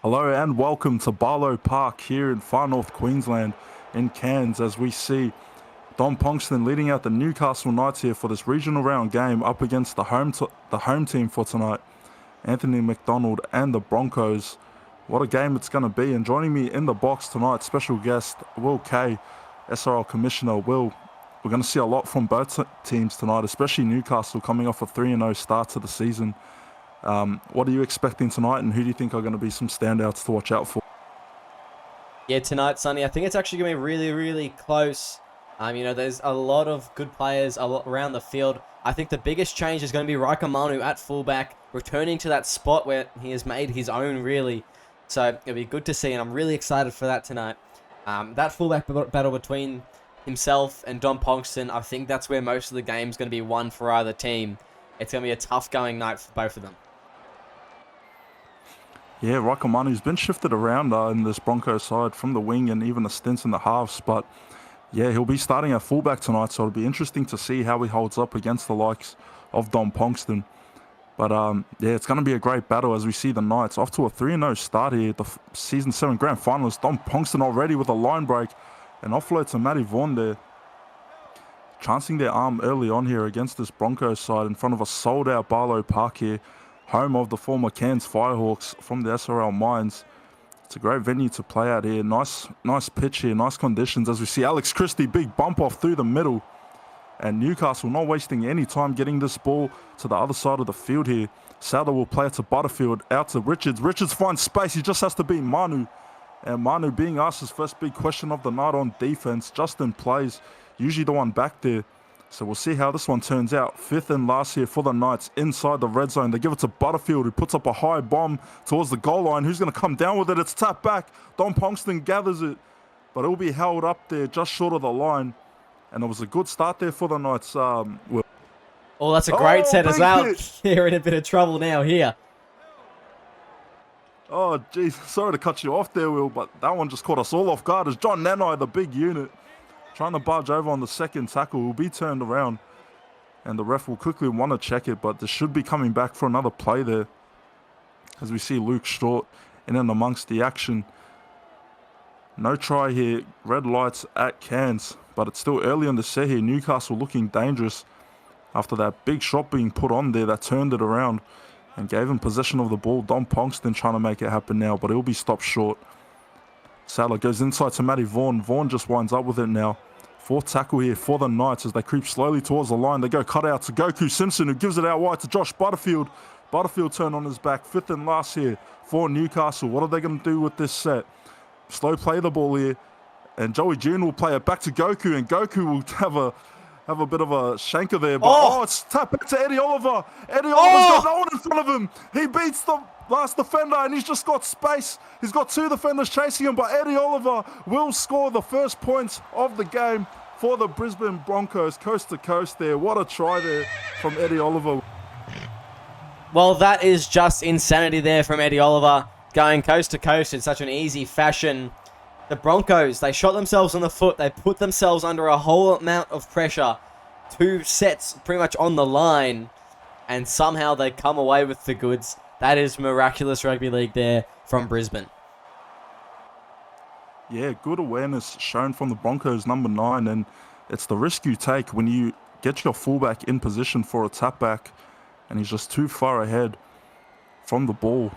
Hello and welcome to Barlow Park here in far north Queensland in Cairns as we see Don Ponkston leading out the Newcastle Knights here for this regional round game up against the home team for tonight, Anthony McDonald and the Broncos. What a game it's going to be, and joining me in the box tonight, special guest Will Kay, SRL Commissioner. Will, we're going to see a lot from both teams tonight, especially Newcastle coming off a 3-0 start to the season. What are you expecting tonight, and who do you think are going to be some standouts to watch out for? Yeah, tonight, Sonny, I think it's actually going to be really, really close. There's a lot of good players around the field. I think the biggest change is going to be Manu at fullback, returning to that spot where he has made his own, really. So it'll be good to see, and I'm really excited for that tonight. That fullback battle between himself and Don Ponkston, I think that's where most of the game's going to be won for either team. It's going to be a tough going night for both of them. Yeah, Manu's been shifted around in this Broncos side from the wing and even the stints in the halves, but yeah, he'll be starting at fullback tonight, so it'll be interesting to see how he holds up against the likes of Don Ponkston. But yeah, it's going to be a great battle as we see the Knights off to a 3-0 start here. The Season 7 Grand Finalist, Don Ponkston already with a line break and offload to Matty Vaughan there. Chancing their arm early on here against this Broncos side in front of a sold-out Barlow Park here, home of the former Cairns Firehawks from the SRL Mines. It's a great venue to play out here. Nice pitch here, nice conditions as we see Alex Christie, big bump off through the middle. And Newcastle not wasting any time getting this ball to the other side of the field here. Sadler will play it to Butterfield, out to Richards. Richards finds space, he just has to beat Manu. And Manu being asked his first big question of the night on defense. Justin plays, usually the one back there. So we'll see how this one turns out. Fifth and last here for the Knights inside the red zone. They give it to Butterfield, who puts up a high bomb towards the goal line. Who's going to come down with it? It's tapped back. Don Ponkston gathers it, but it will be held up there just short of the line. And it was a good start there for the Knights. Oh, that's a great set as well. They're in a bit of trouble now here. Oh, geez. Sorry to cut you off there, Will, but that one just caught us all off guard as John Nanai, the big unit, trying to barge over on the second tackle, will be turned around. And the ref will quickly want to check it, but this should be coming back for another play there. As we see Luke Short in and amongst the action. No try here. Red lights at Cairns, but it's still early in the set here. Newcastle looking dangerous after that big shot being put on there that turned it around and gave him possession of the ball. Don Ponkston trying to make it happen now, but he'll be stopped short. Sadler goes inside to Matty Vaughan. Vaughan just winds up with it now. Fourth tackle here for the Knights as they creep slowly towards the line. They go cut out to Goku Simpson, who gives it out wide to Josh Butterfield. Butterfield turned on his back. Fifth and last here for Newcastle. What are they going to do with this set? Slow play the ball here. And Joey June will play it back to Goku, and Goku will have a bit of a shanker there. But it's tapped back to Eddie Oliver. Eddie Oliver's got no one in front of him. He beats the last defender, and he's just got space. He's got two defenders chasing him, but Eddie Oliver will score the first points of the game for the Brisbane Broncos, coast to coast there. What a try there from Eddie Oliver. Well, that is just insanity there from Eddie Oliver, going coast to coast in such an easy fashion. The Broncos, they shot themselves on the foot. They put themselves under a whole amount of pressure. 2 sets pretty much on the line, and somehow they come away with the goods. That is miraculous rugby league there from Brisbane. Yeah, good awareness shown from the Broncos number 9, and it's the risk you take when you get your fullback in position for a tap back and he's just too far ahead from the ball.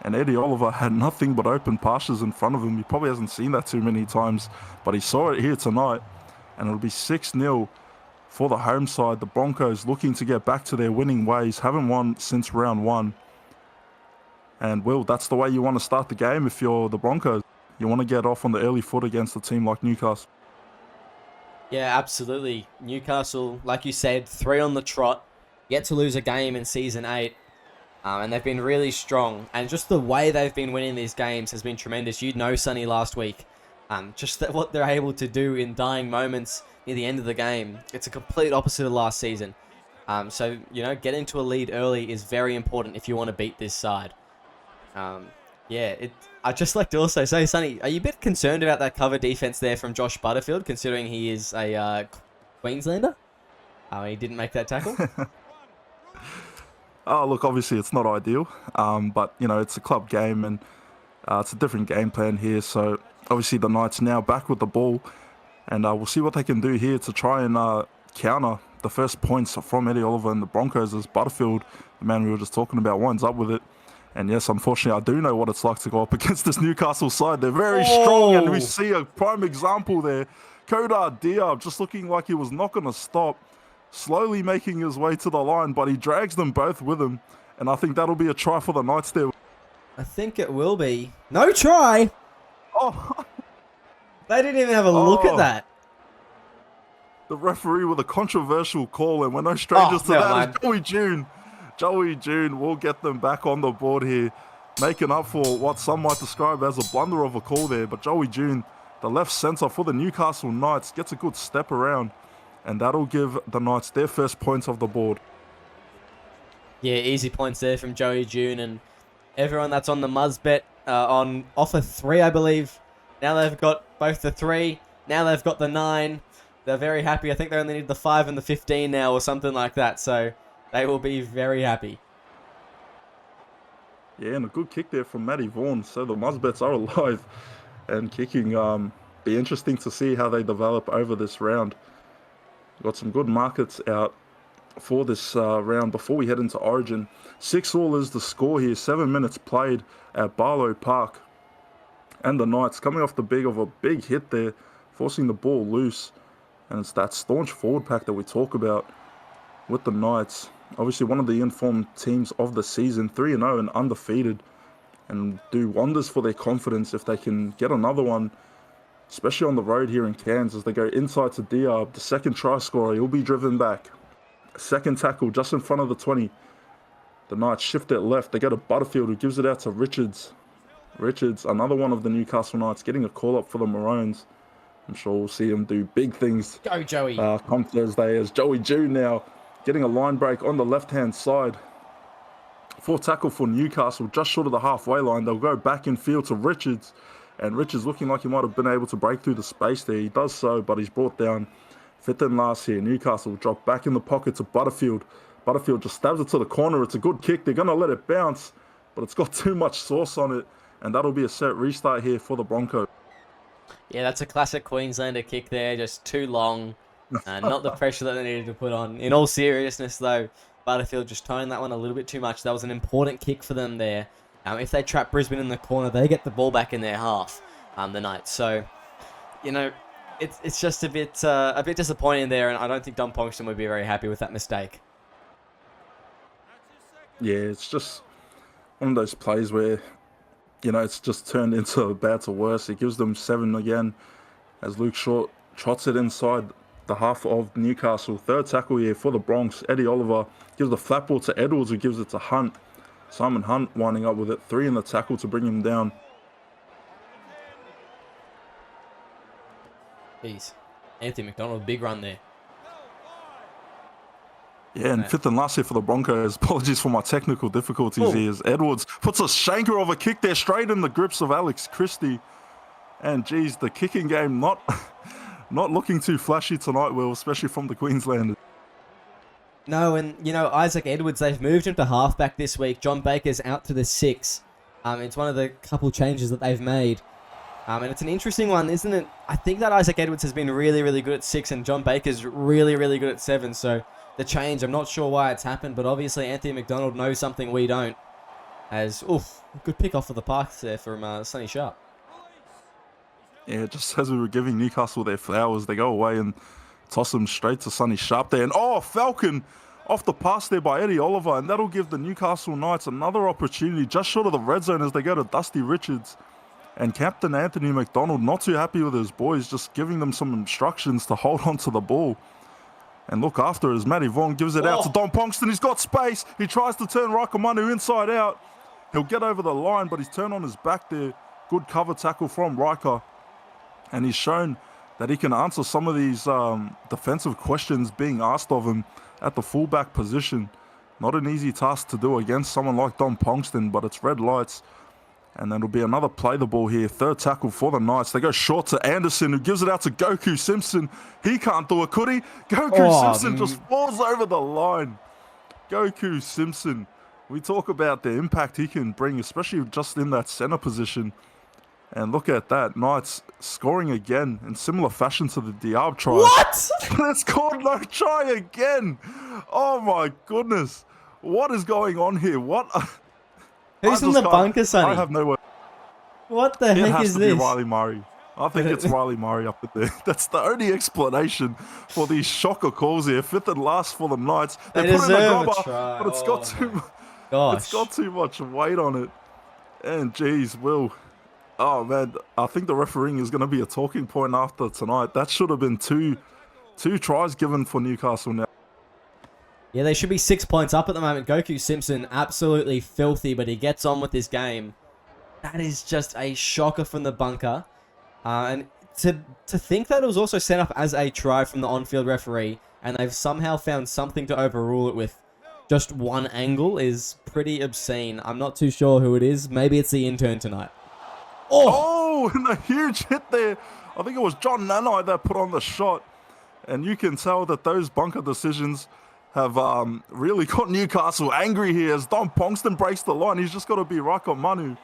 And Eddie Oliver had nothing but open pastures in front of him. He probably hasn't seen that too many times, but he saw it here tonight, and it'll be 6-0 for the home side. The Broncos looking to get back to their winning ways, haven't won since round 1. And Will, that's the way you want to start the game if you're the Broncos. You want to get off on the early foot against a team like Newcastle. Yeah, absolutely. Newcastle, like you said, 3 on the trot, yet to lose a game in Season 8. And they've been really strong. And just the way they've been winning these games has been tremendous. You know, Sonny, last week. What they're able to do in dying moments near the end of the game. It's a complete opposite of last season. So, getting to a lead early is very important if you want to beat this side. I'd just like to also say, Sonny, are you a bit concerned about that cover defense there from Josh Butterfield, considering he is a Queenslander? He didn't make that tackle. Oh, look, obviously it's not ideal, but, it's a club game, and It's a different game plan here. So obviously the Knights now back with the ball, and we'll see what they can do here to try and counter the first points from Eddie Oliver and the Broncos, as Butterfield, the man we were just talking about, winds up with it. And yes, unfortunately, I do know what it's like to go up against this Newcastle side. They're very strong, and we see a prime example there. Kodar Diab just looking like he was not going to stop, slowly making his way to the line, but he drags them both with him. And I think that'll be a try for the Knights there. I think it will be. No try! Oh, They didn't even have a look at that. the referee with a controversial call, and we're no strangers to that. It's Joey June. Joey June will get them back on the board here, making up for what some might describe as a blunder of a call there. But Joey June, the left centre for the Newcastle Knights, gets a good step around, and that'll give the Knights their first points of the board. Yeah, easy points there from Joey June, and everyone that's on the Muzz bet on offer 3, I believe. Now they've got both the 3. Now they've got the 9. They're very happy. I think they only need the 5 and the 15 now or something like that. So they will be very happy. Yeah, and a good kick there from Matty Vaughan. So the Muzz bets are alive and kicking. Be interesting to see how they develop over this round. Got some good markets out for this round before we head into Origin. 6-all is the score here. 7 minutes played at Barlow Park. And the Knights coming off the big of a big hit there, forcing the ball loose. And it's that staunch forward pack that we talk about with the Knights. Obviously one of the informed teams of the season, 3-0 and undefeated. And do wonders for their confidence if they can get another one, especially on the road here in Cairns, as they go inside to Diab. The second try scorer, he'll be driven back. Second tackle just in front of the 20. The Knights shift it left. They go to Butterfield, who gives it out to Richards. Richards, another one of the Newcastle Knights, getting a call up for the Maroons. I'm sure we'll see him do big things. Go, Joey. Come Thursday, as Joey June now getting a line break on the left-hand side. 4 tackle for Newcastle, just short of the halfway line. They'll go back in field to Richards. And Richards looking like he might have been able to break through the space there. He does so, but he's brought down. 5th and last here. Newcastle drop back in the pocket to Butterfield. Butterfield just stabs it to the corner. It's a good kick. They're going to let it bounce, but it's got too much sauce on it. And that'll be a set restart here for the Broncos. Yeah, that's a classic Queenslander kick there. Just too long. Not the pressure that they needed to put on. In all seriousness, though, Butterfield just toned that one a little bit too much. That was an important kick for them there. If they trap Brisbane in the corner, they get the ball back in their half, the Knights. So, you know, it's just a bit disappointing there, and I don't think Don Ponkston would be very happy with that mistake. Yeah, it's just one of those plays where, you know, it's just turned into bad to worse. It gives them 7 again as Luke Short trots it inside the half of Newcastle. 3rd tackle here for the Bronx. Eddie Oliver gives the flat ball to Edwards, who gives it to Hunt. Simon Hunt winding up with it. 3 in the tackle to bring him down. Jeez. Anthony McDonald, big run there. Yeah, and 5th and last here for the Broncos. Apologies for my technical difficulties here. As Edwards puts a shanker of a kick there straight in the grips of Alex Christie. And geez, the kicking game not looking too flashy tonight, Will, especially from the Queenslanders. No, and, you know, Isaac Edwards, they've moved him to halfback this week. John Baker's out to the 6. It's one of the couple changes that they've made. And it's an interesting one, isn't it? I think that Isaac Edwards has been really, really good at 6, and John Baker's really, really good at 7. So the change, I'm not sure why it's happened, but obviously Anthony McDonald knows something we don't. As, good pick off of the parks there from Sonny Sharp. Yeah, just as we were giving Newcastle their flowers, they go away and toss them straight to Sonny Sharp there. And Falcon off the pass there by Eddie Oliver, and that'll give the Newcastle Knights another opportunity just short of the red zone as they go to Dusty Richards. And Captain Anthony McDonald not too happy with his boys, just giving them some instructions to hold on to the ball and look after it as Matty Vaughan gives it out to Don Ponkston. He's got space. He tries to turn Rakamanu inside out. He'll get over the line, but he's turned on his back there. Good cover tackle from Riker. And he's shown that he can answer some of these defensive questions being asked of him at the fullback position. Not an easy task to do against someone like Don Ponkston, but it's red lights. And then it'll be another play the ball here. 3rd tackle for the Knights. They go short to Anderson, who gives it out to Goku Simpson. He can't do it, could he? Goku Simpson just falls over the line. Goku Simpson We talk about the impact he can bring, especially just in that center position. And look at that. Knights scoring again in similar fashion to the Diab try. What? It's called no try again. Oh my goodness. What is going on here? What? Who's in the bunker, Sonny? I have no word. What the heck is It has to this? be Riley Murray. I think it's Riley Murray up there. That's the only explanation for these shocker calls here. 5th and last for the Knights. They put in the deserve a grubber, try. but it's got too Gosh. it's got too much weight on it. And geez, Will. Oh man, I think the refereeing is going to be a talking point after tonight. That should have been two tries given for Newcastle now. Yeah, they should be 6 points up at the moment. Goku Simpson, absolutely filthy, but he gets on with his game. That is just a shocker from the bunker. And to think that it was also set up as a try from the on-field referee, and they've somehow found something to overrule it with just one angle is pretty obscene. I'm not too sure who it is. Maybe it's the intern tonight. Oh, and a huge hit there. I think it was John Nanai that put on the shot. And you can tell that those bunker decisions have really got Newcastle angry here as Don Pongston breaks the line. He's just got to be Raiko Manu.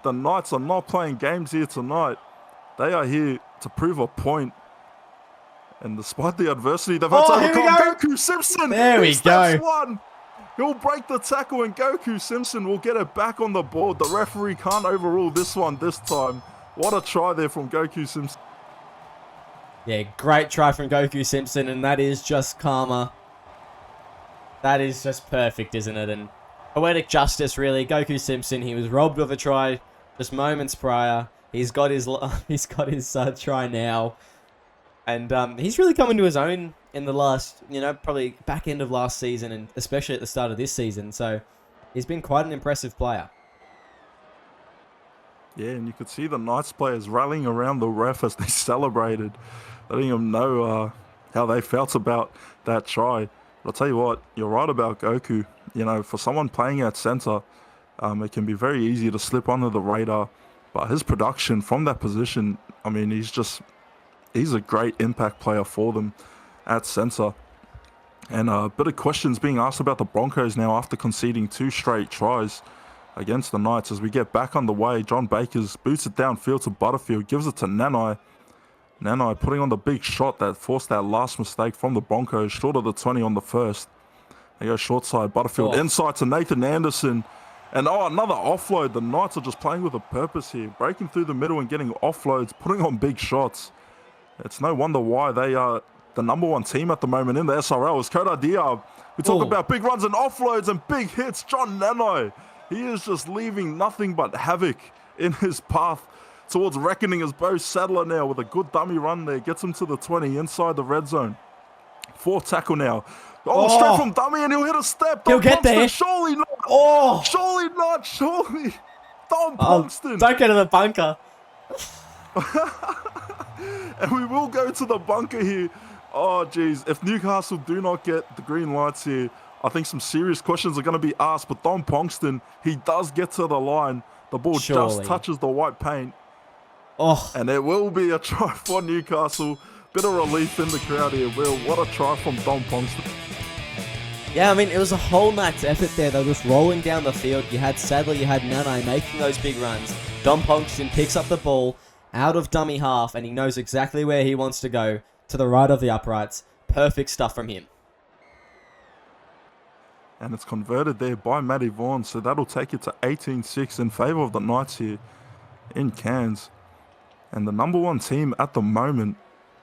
The Knights are not playing games here tonight. They are here to prove a point. And despite the adversity, they've had to overcome Goku Simpson. There we go. One. He'll break the tackle and Goku Simpson will get it back on the board. The referee can't overrule this one this time. What a try there from Goku Simpson. Yeah, great try from Goku Simpson, and that is just karma. That is just perfect, isn't it? And poetic justice, really. Goku Simpson, he was robbed of a try just moments prior. He's got his try now. And he's really come into his own in the last, probably back end of last season, and especially at the start of this season. So he's been quite an impressive player. Yeah, and you could see the Knights players rallying around the ref as they celebrated, letting him know how they felt about that try. But I'll tell you what, you're right about Goku. For someone playing at center, it can be very easy to slip under the radar. But his production from that position, I mean, he's a great impact player for them at center. And a bit of questions being asked about the Broncos now after conceding 2 straight tries against the Knights. As we get back on the way, John Bakers boots it downfield to Butterfield, gives it to Nanai. Nanai putting on the big shot that forced that last mistake from the Broncos, short of the 20 on the first. They go short side, Butterfield inside to Nathan Anderson. And another offload. The Knights are just playing with a purpose here, breaking through the middle and getting offloads, putting on big shots. It's no wonder why they are the #1 team at the moment in the SRL. Is Koda Diab. We talk about big runs and offloads and big hits. John Nanai, he is just leaving nothing but havoc in his path towards reckoning as Bo Sadler now with a good dummy run there. Gets him to the 20 inside the red zone. 4th tackle now. Straight from dummy and he'll hit a step. He'll get there. Surely not. Surely not. Surely. Don Pongston. Don't get to the bunker. And we will go to the bunker here. Oh, geez. If Newcastle do not get the green lights here, I think some serious questions are going to be asked. But Don Pongston, he does get to the line. The ball just touches the white paint. And it will be a try for Newcastle. Bit of relief in the crowd here, Will. What a try from Don Pongston. Yeah, I mean, it was a whole night's effort there. They were just rolling down the field. You had Sadler, you had Nanai making those big runs. Don Pongston picks up the ball out of dummy half, and he knows exactly where he wants to go, to the right of the uprights. Perfect stuff from him. And it's converted there by Matty Vaughan, so that'll take it to 18-6 in favour of the Knights here in Cairns. And the #1 team at the moment,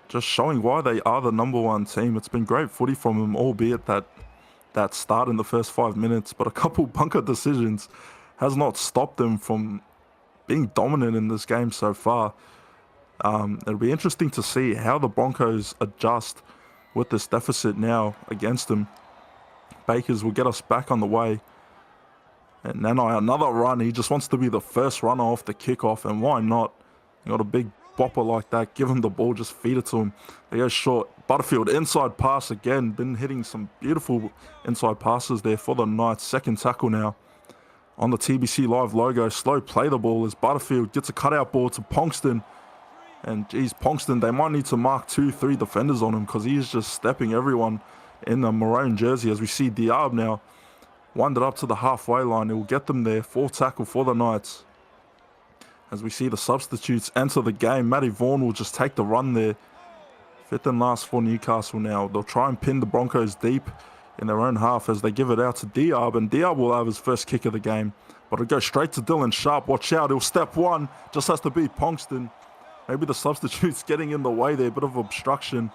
just showing why they are the #1 team. It's been great footy from them, albeit that start in the first 5 minutes, but a couple bunker decisions has not stopped them from being dominant in this game so far. It'll be interesting to see how the Broncos adjust with this deficit now against them. Bakers will get us back on the way. And Nanai, another run. He just wants to be the first runner off the kickoff, and why not? You got a big bopper like that, give him the ball, just feed it to him. They go short. Butterfield inside pass again. Been hitting some beautiful inside passes there for the Knights. 2nd tackle now on the TBC Live logo. Slow play the ball as Butterfield gets a cutout ball to Pongston. And geez, Pongston, they might need to mark 2-3 defenders on him because he is just stepping everyone in the maroon jersey as we see Diab now Wind it up to the halfway line. It will get them there. 4 tackle for the Knights. As we see the substitutes enter the game, Matty Vaughan will just take the run there. 5th and last for Newcastle now. They'll try and pin the Broncos deep in their own half as they give it out to Diab, and Diab will have his first kick of the game. But it'll go straight to Dylan Sharp. Watch out, he'll step one. Just has to beat Ponkston. Maybe the substitutes getting in the way there. Bit of obstruction.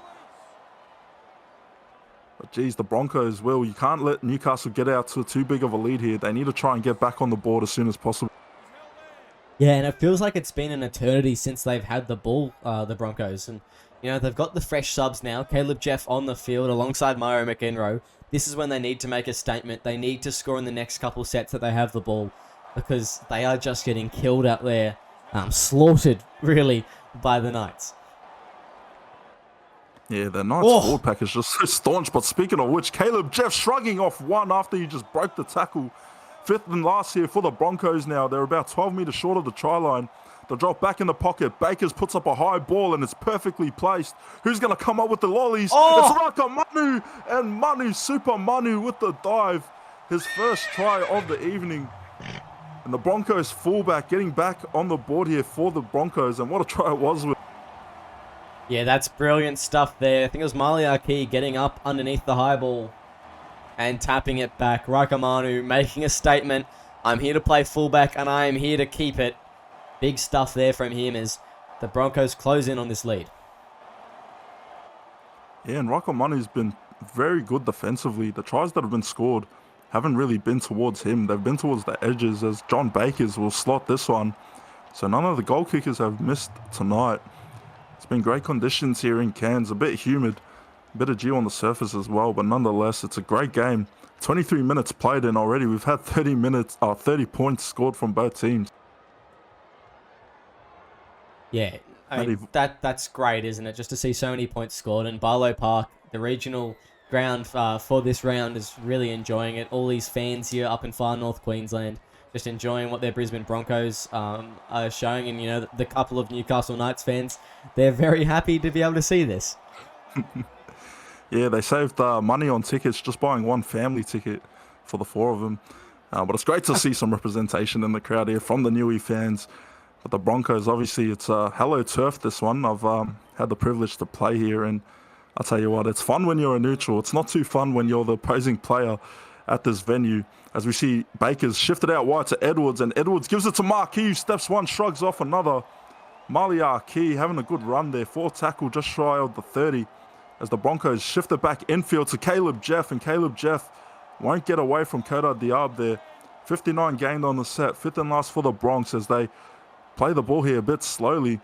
But geez, the Broncos will. You can't let Newcastle get out to too big of a lead here. They need to try and get back on the board as soon as possible. Yeah, and it feels like it's been an eternity since they've had the ball, the Broncos. And, you know, they've got the fresh subs now. Caleb Jeff on the field alongside Mario McEnroe. This is when they need to make a statement. They need to score in the next couple sets that they have the ball, because they are just getting killed out there, slaughtered, really, by the Knights. Yeah, the Knights forward pack is just so staunch. But speaking of which, Caleb Jeff shrugging off one after he just broke the tackle. 5th and last here for the Broncos now. They're about 12 metres short of the try line. They'll drop back in the pocket. Bakers puts up a high ball and it's perfectly placed. Who's going to come up with the lollies? It's Raka Manu, and Manu, Super Manu with the dive. His first try of the evening. And the Broncos fullback getting back on the board here for the Broncos. And what a try it was with. Yeah, that's brilliant stuff there. I think it was Maliaki getting up underneath the high ball and tapping it back. Raikamanu making a statement. I'm here to play fullback and I am here to keep it. Big stuff there from him as the Broncos close in on this lead. Yeah, and Raikamanu's been very good defensively. The tries that have been scored haven't really been towards him. They've been towards the edges as John Bakers will slot this one. So none of the goal kickers have missed tonight. It's been great conditions here in Cairns. A bit humid. A bit of dew on the surface as well, but nonetheless, it's a great game. 23 minutes played in already. We've had 30 points scored from both teams. Yeah, I mean, that's great, isn't it? Just to see so many points scored. And Barlow Park, the regional ground for this round, is really enjoying it. All these fans here up in far north Queensland just enjoying what their Brisbane Broncos are showing. And, you know, the couple of Newcastle Knights fans, they're very happy to be able to see this. Yeah, they saved money on tickets just buying one family ticket for the 4 of them. But it's great to see some representation in the crowd here from the Newey fans. But the Broncos, obviously, it's Hello Turf, this one. I've had the privilege to play here, and I'll tell you what, it's fun when you're a neutral. It's not too fun when you're the opposing player at this venue. As we see Bakers shifted out wide to Edwards, and Edwards gives it to Marquis, who steps one, shrugs off another. Maliaki having a good run there. 4 tackle, just shy of the 30. As the Broncos shift it back infield to Caleb Jeff, and Caleb Jeff won't get away from Koda Diab there. 59 gained on the set. 5th and last for the Bronx as they play the ball here a bit slowly.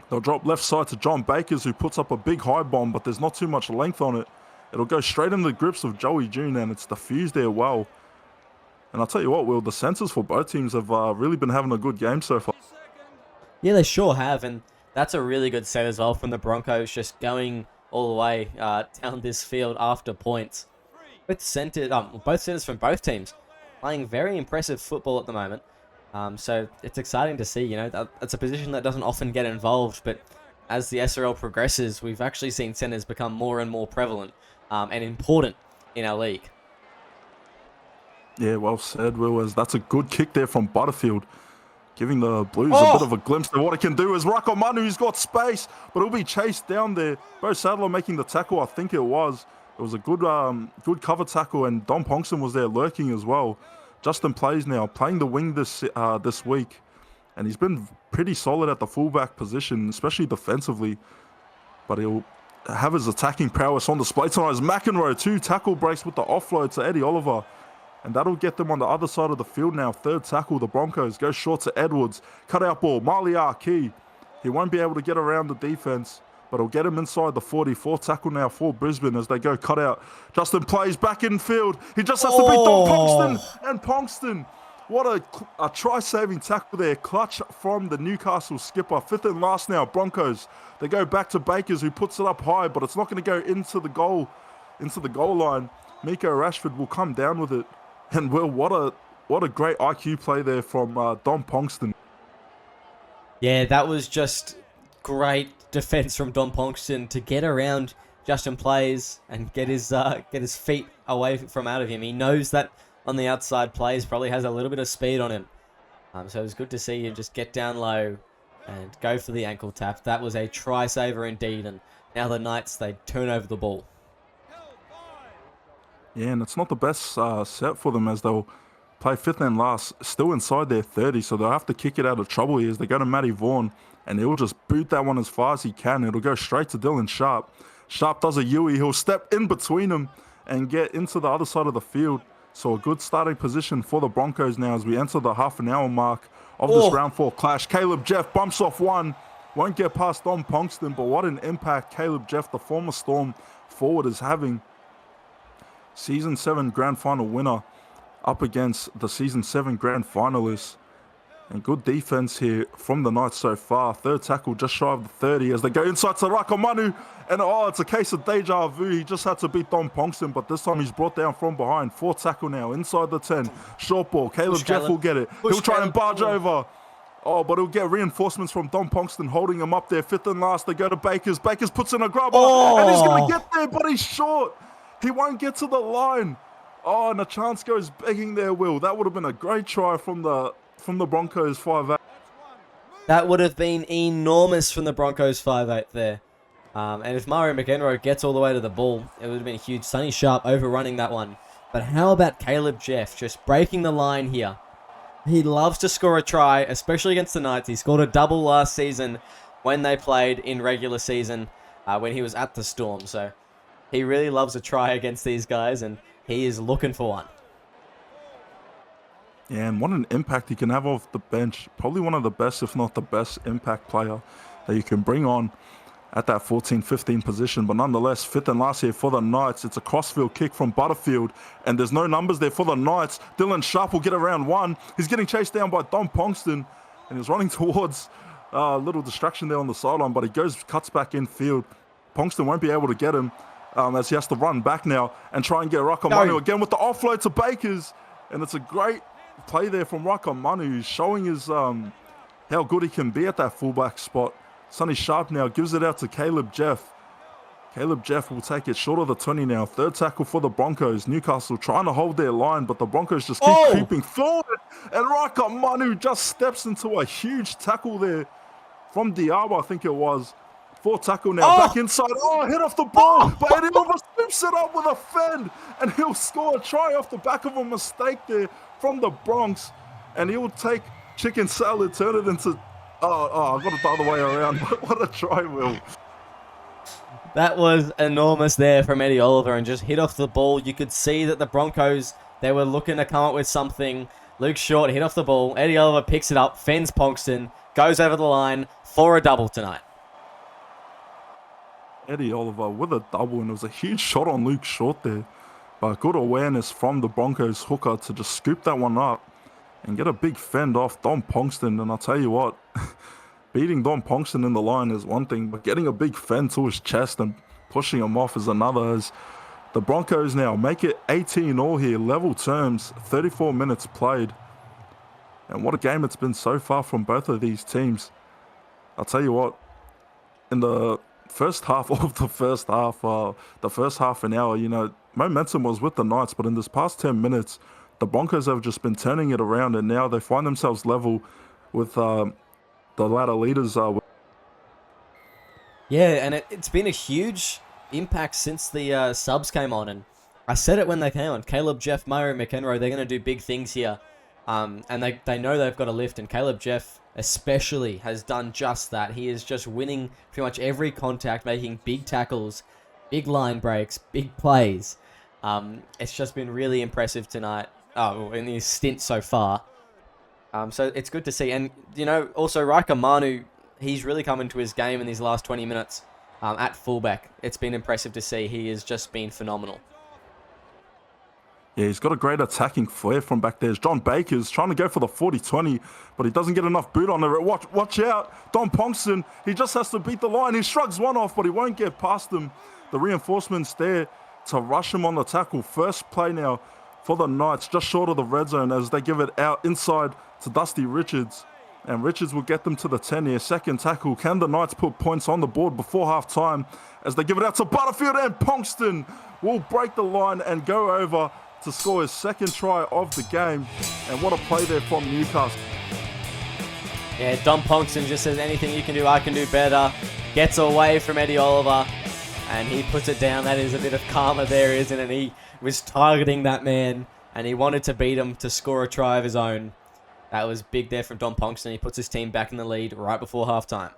They'll drop left side to John Bakers, who puts up a big high bomb, but there's not too much length on it. It'll go straight into the grips of Joey June, and it's diffused there well. And I'll tell you what, Will, the centres for both teams have really been having a good game so far. Yeah, they sure have, and that's a really good set as well from the Broncos, just going all the way down this field after points. Both centres from both teams playing very impressive football at the moment. So it's exciting to see, you know, it's a position that doesn't often get involved, but as the SRL progresses, we've actually seen centres become more and more prevalent and important in our league. Yeah, well said, Will. As that's a good kick there from Butterfield, giving the Blues a bit of a glimpse of what it can do. As Rakamanu, who's got space, but he'll be chased down there. Bo Sadler making the tackle, I think it was. It was a good cover tackle, and Don Ponkston was there lurking as well. Justin plays now, playing the wing this week, and he's been pretty solid at the fullback position, especially defensively. But he'll have his attacking prowess on display tonight as McEnroe, 2 tackle breaks with the offload to Eddie Oliver. And that'll get them on the other side of the field now. 3rd tackle, the Broncos go short to Edwards. Cut out ball, Maliaki. He won't be able to get around the defense, but it'll get him inside the 40. 4th tackle now for Brisbane as they go cut out. Justin plays back in field. He just has to beat Don Ponkston. And Ponkston, what a try-saving tackle there. Clutch from the Newcastle skipper. 5th and last now, Broncos. They go back to Bakers, who puts it up high, but it's not going to go into the goal line. Miko Rashford will come down with it. And Will, what a great IQ play there from Don Ponkston. Yeah, that was just great defense from Don Ponkston to get around Justin Plays and get his feet away from out of him. He knows that on the outside plays, probably has a little bit of speed on him. So it was good to see him just get down low and go for the ankle tap. That was a try saver indeed, and now the Knights, they turn over the ball. Yeah, and it's not the best set for them as they'll play fifth and last, still inside their 30, so they'll have to kick it out of trouble here as they go to Matty Vaughan, and he'll just boot that one as far as he can. It'll go straight to Dylan Sharp. Sharp does a Yui. He'll step in between them and get into the other side of the field. So a good starting position for the Broncos now as we enter the half an hour mark of this round 4 clash. Caleb Jeff bumps off one. Won't get past Dom Ponkston, but what an impact Caleb Jeff, the former Storm forward, is having. Season 7 grand final winner up against the Season 7 grand finalists. And good defense here from the Knights so far. Third tackle just shy of the 30 as they go inside to Rakamanu. And it's a case of deja vu. He just had to beat Dom Ponkston, but this time he's brought down from behind. Fourth tackle now inside the 10. Short ball. Caleb Jeff will get it. He'll try and barge over. But he'll get reinforcements from Dom Ponkston holding him up there. Fifth and last, they go to Bakers. Bakers puts in a grubber. And he's going to get there, but he's short. He won't get to the line. And a chance goes begging there, Will. That would have been a great try from the Broncos 5'8". That would have been enormous from the Broncos 5'8 there. And if Mario McEnroe gets all the way to the ball, it would have been huge. Sonny Sharp overrunning that one. But how about Caleb Jeff just breaking the line here? He loves to score a try, especially against the Knights. He scored a double last season when they played in regular season when he was at the Storm. So he really loves a try against these guys, and he is looking for one. Yeah, and what an impact he can have off the bench. Probably one of the best, if not the best, impact player that you can bring on at that 14-15 position. But nonetheless, fifth and last here for the Knights. It's a crossfield kick from Butterfield, and there's no numbers there for the Knights. Dylan Sharp will get around one. He's getting chased down by Dom Ponkston, and he's running towards a little distraction there on the sideline, but he cuts back in field. Ponkston won't be able to get him as he has to run back now and try and get Rakamanu again with the offload to Bakers. And it's a great play there from Rakamanu, who's showing his how good he can be at that fullback spot. Sonny Sharp now gives it out to Caleb Jeff. Caleb Jeff will take it short of the 20 now. Third tackle for the Broncos. Newcastle trying to hold their line, but the Broncos just keep creeping forward. And Rakamanu just steps into a huge tackle there from Diaba, I think it was. Fourth tackle now, back inside. Hit off the ball, but Eddie Oliver scoops it up with a fend, and he'll score a try off the back of a mistake there from the Bronx. And he'll take chicken salad, turn it into... I got it the other way around. What a try, Will. That was enormous there from Eddie Oliver and just hit off the ball. You could see that the Broncos, they were looking to come up with something. Luke Short hit off the ball. Eddie Oliver picks it up, fends Ponkston, goes over the line for a double tonight. Eddie Oliver with a double, and it was a huge shot on Luke Short there. But good awareness from the Broncos hooker to just scoop that one up and get a big fend off Dom Ponkston. And I'll tell you what, beating Dom Ponkston in the line is one thing, but getting a big fend to his chest and pushing him off is another. As the Broncos now make it 18 all here, level terms, 34 minutes played. And what a game it's been so far from both of these teams. I'll tell you what, in the first half of the first half an hour, momentum was with the Knights, but in this past 10 minutes, the Broncos have just been turning it around, and now they find themselves level with the ladder leaders. Yeah, and it's been a huge impact since the subs came on, and I said it when they came on. Caleb Jeff, Mario McEnroe, they're going to do big things here, and they know they've got a lift, and Caleb Jeff especially has done just that. He is just winning pretty much every contact, making big tackles, big line breaks, big plays. It's just been really impressive tonight. In his stint so far. So it's good to see. And, also Raika Manu, he's really come into his game in these last 20 minutes at fullback. It's been impressive to see. He has just been phenomenal. Yeah, he's got a great attacking flair from back there. John Baker's trying to go for the 40-20, but he doesn't get enough boot on it. Watch out. Dom Ponkston, he just has to beat the line. He shrugs one off, but he won't get past him. The reinforcements there to rush him on the tackle. First play now for the Knights, just short of the red zone as they give it out inside to Dusty Richards. And Richards will get them to the 10 here. Second tackle. Can the Knights put points on the board before half time as they give it out to Butterfield, and Ponkston will break the line and go over to score his second try of the game. And what a play there from Newcastle. Yeah, Dom Ponkston just says, anything you can do, I can do better. Gets away from Eddie Oliver, and he puts it down. That is a bit of karma there, isn't it? He was targeting that man, and he wanted to beat him to score a try of his own. That was big there from Dom Ponkston. He puts his team back in the lead right before halftime.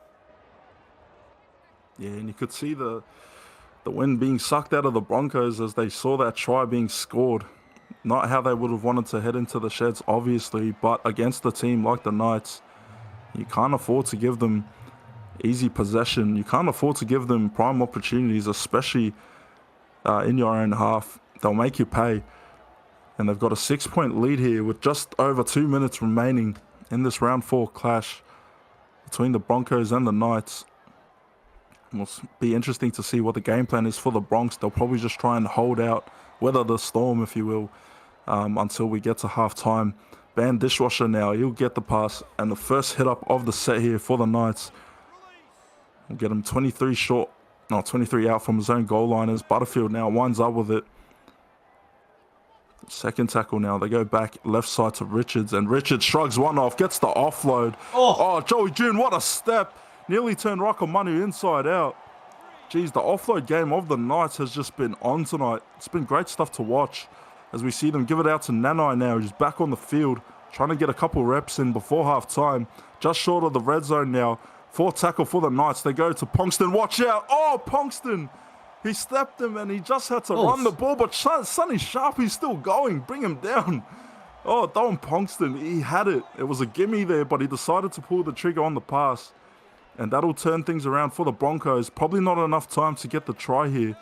Yeah, and you could see the wind being sucked out of the Broncos as they saw that try being scored. Not how they would have wanted to head into the sheds, obviously, but against a team like the Knights, you can't afford to give them easy possession. You can't afford to give them prime opportunities, especially in your own half. They'll make you pay. And they've got a 6-point lead here with just over 2 minutes remaining in this round 4 clash between the Broncos and the Knights. It will be interesting to see what the game plan is for the Bronx. They'll probably just try and hold out, weather the storm, if you will, until we get to halftime. Van Dishwasher now, he'll get the pass, and the first hit up of the set here for the Knights. We'll get him 23 short, no, 23 out from his own goal line as Butterfield now winds up with it. Second tackle now, they go back left side to Richards, and Richards shrugs one off, gets the offload. Oh, Joey June, what a step. Nearly turned Rakamanu inside out. Geez, the offload game of the Knights has just been on tonight. It's been great stuff to watch as we see them give it out to Nanai now, who's back on the field, trying to get a couple reps in before half-time. Just short of the red zone now. 4th tackle for the Knights. They go to Ponkston. Watch out. Oh, Ponkston. He stepped him and he just had to run the ball, but Sonny Sharp, he's still going. Bring him down. Oh, Don Ponkston, he had it. It was a gimme there, but he decided to pull the trigger on the pass. And that'll turn things around for the Broncos. Probably not enough time to get the try here.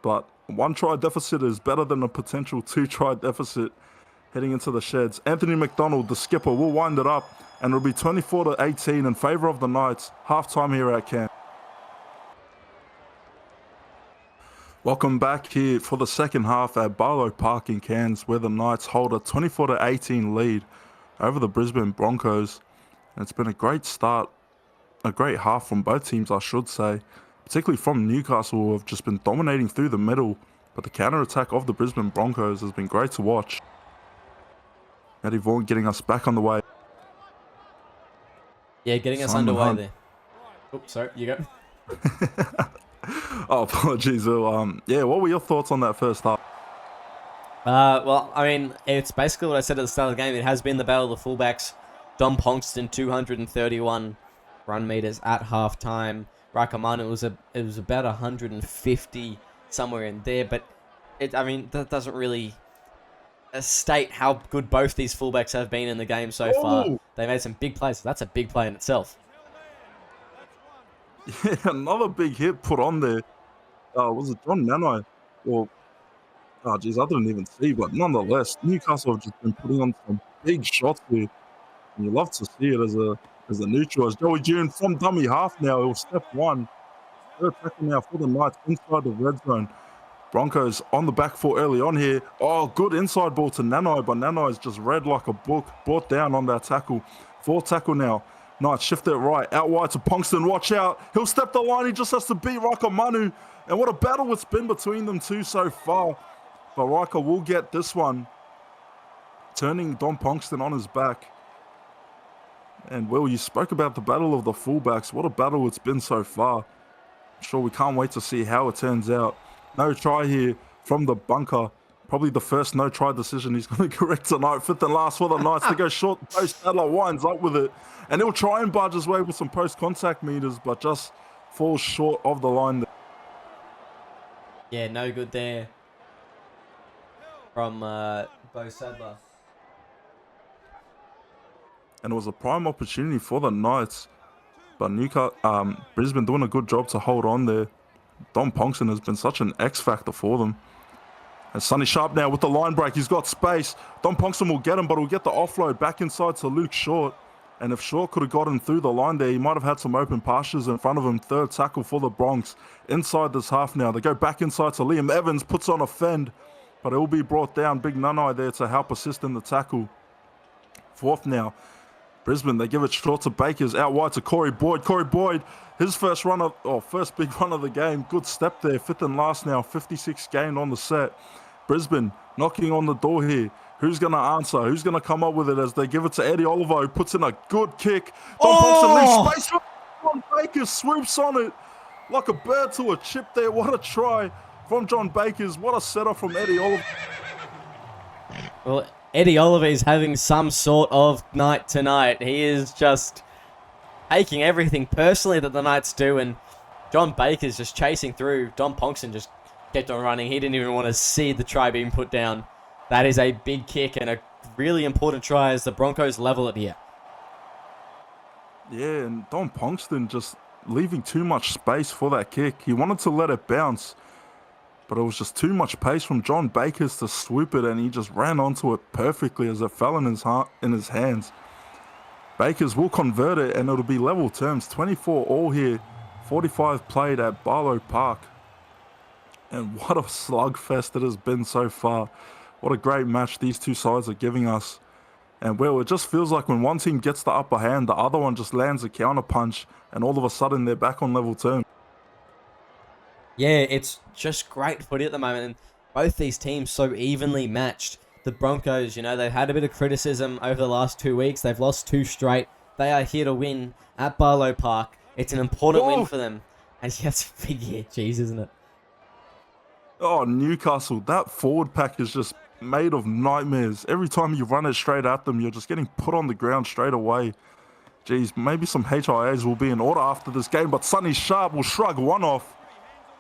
But 1 try deficit is better than a potential 2 try deficit heading into the sheds. Anthony McDonald, the skipper, will wind it up. And it'll be 24-18 in favour of the Knights. Half-time here at camp. Welcome back here for the second half at Barlow Park in Cairns, where the Knights hold a 24-18 lead over the Brisbane Broncos. And it's been a great start, a great half from both teams, I should say, particularly from Newcastle, who have just been dominating through the middle. But the counter-attack of the Brisbane Broncos has been great to watch. Eddie Vaughan getting us back on the way. Yeah, getting us underway there. Oops, sorry, you go. Oh, apologies. Yeah, what were your thoughts on that first half? Well, I mean, it's basically what I said at the start of the game. It has been the battle of the fullbacks. Dom Ponkston, 231 run meters at halftime. Rakamanu, it was about 150, somewhere in there. But, I mean, that doesn't really state how good both these fullbacks have been in the game so far. They made some big plays. So that's a big play in itself. Yeah, another big hit put on there. Was it John Nanai? Well, oh, geez, I didn't even see, but nonetheless, Newcastle have just been putting on some big shots here. And you love to see it as a neutral. As Joey June from dummy half now, it was step 1. 3rd tackle now for the Knights inside the red zone. Broncos on the back foot early on here. Oh, good inside ball to Nanai, but Nanai's just read like a book, brought down on that tackle. 4th tackle now. Knights shift it right, out wide to Ponkston. Watch out. He'll step the line. He just has to beat Rakamanu. And what a battle it's been between them two so far. But Rika will get this one, turning Dom Ponkston on his back. And, Will, you spoke about the battle of the fullbacks. What a battle it's been so far. I'm sure we can't wait to see how it turns out. No try here from the bunker. Probably the first no-try decision he's going to correct tonight. 5th and last for the Knights. They go short post. Adler winds up with it. And he'll try and barge his way with some post-contact meters, but just falls short of the line there. Yeah, no good there from Bo Sadler. And it was a prime opportunity for the Knights. But Brisbane doing a good job to hold on there. Dom Ponkston has been such an X-factor for them. And Sonny Sharp now with the line break. He's got space. Dom Ponkston will get him, but he'll get the offload back inside to Luke Short. And if Short could have gotten through the line there, he might have had some open pastures in front of him. 3rd tackle for the Bronx. Inside this half now. They go back inside to Liam Evans. Puts on a fend, but it will be brought down. Big Nanai there to help assist in the tackle. 4th now. Brisbane, they give it short to Bakers, out wide to Corey Boyd. Corey Boyd, his first big run of the game. Good step there, 5th and last now, 56 gained on the set. Brisbane knocking on the door here. Who's going to answer? Who's going to come up with it as they give it to Eddie Oliver, who puts in a good kick. Don Ponson leaves space. John Bakers swoops on it like a bird to a chip there. What a try from John Bakers. What a setup from Eddie Oliver. Well, Eddie Oliver is having some sort of night tonight. He is just taking everything personally that the Knights do, and John Baker's just chasing through. Don Ponson just kept on running. He didn't even want to see the try being put down. That is a big kick and a really important try as the Broncos level it here. Yeah, and Don Ponson just leaving too much space for that kick. He wanted to let it bounce, but it was just too much pace from John Bakers to swoop it, and he just ran onto it perfectly as it fell in his hands. Bakers will convert it, and it'll be level terms. 24 all here, 45 played at Barlow Park. And what a slugfest it has been so far. What a great match these two sides are giving us. And well, it just feels like when one team gets the upper hand, the other one just lands a counter punch, and all of a sudden they're back on level terms. Yeah, it's just great footy at the moment, and both these teams so evenly matched. The Broncos, you know, they've had a bit of criticism over the last 2 weeks. They've lost 2 straight. They are here to win at Barlow Park. It's an important win for them. And yeah, it's a big year, jeez, isn't it? Oh, Newcastle, that forward pack is just made of nightmares. Every time you run it straight at them, you're just getting put on the ground straight away. Geez, maybe some HIAs will be in order after this game, but Sonny Sharp will shrug one off.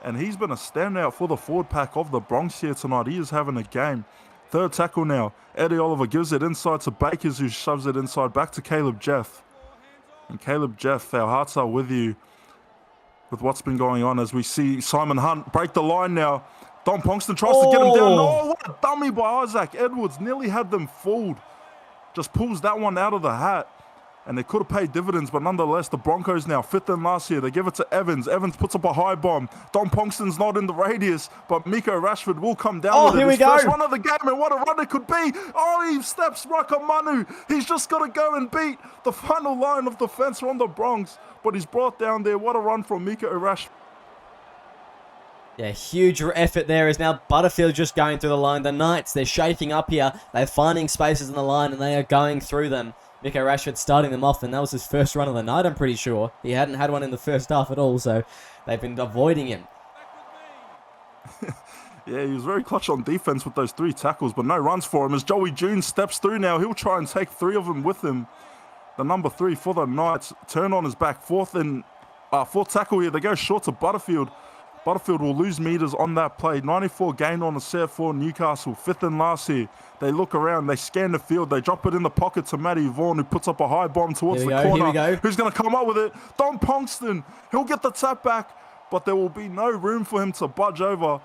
And he's been a standout for the forward pack of the Bronx here tonight. He is having a game. 3rd tackle now. Eddie Oliver gives it inside to Bakers, who shoves it inside back to Caleb Jeff. And Caleb Jeff, our hearts are with you with what's been going on as we see Simon Hunt break the line now. Don Ponson tries to get him down. Oh, what a dummy by Isaac Edwards. Nearly had them fooled. Just pulls that one out of the hat. And they could have paid dividends, but nonetheless, the Broncos now 5th and last here. They give it to Evans. Evans puts up a high bomb. Don Ponson's not in the radius, but Miko Rashford will come down with it. Here we go. First run of the game, and what a run it could be. Oh, he steps Rakamanu. He's just got to go and beat the final line of defense from the Bronx, but he's brought down there. What a run from Miko Rashford. Yeah, huge effort there is now Butterfield just going through the line. The Knights, they're shaking up here. They're finding spaces in the line, and they are going through them. Miko Rashford starting them off, and that was his first run of the night, I'm pretty sure. He hadn't had one in the first half at all, so they've been avoiding him. Yeah, he was very clutch on defense with those 3 tackles, but no runs for him as Joey June steps through now. He'll try and take 3 of them with him. The number 3 for the Knights. Turn on his back. 4th tackle here. They go short to Butterfield. Butterfield will lose meters on that play. 94 gained on the set for Newcastle. 5th and last here. They look around. They scan the field. They drop it in the pocket to Matty Vaughan, who puts up a high bomb towards the corner. Here we go. Who's going to come up with it? Don Ponson. He'll get the tap back, but there will be no room for him to budge over.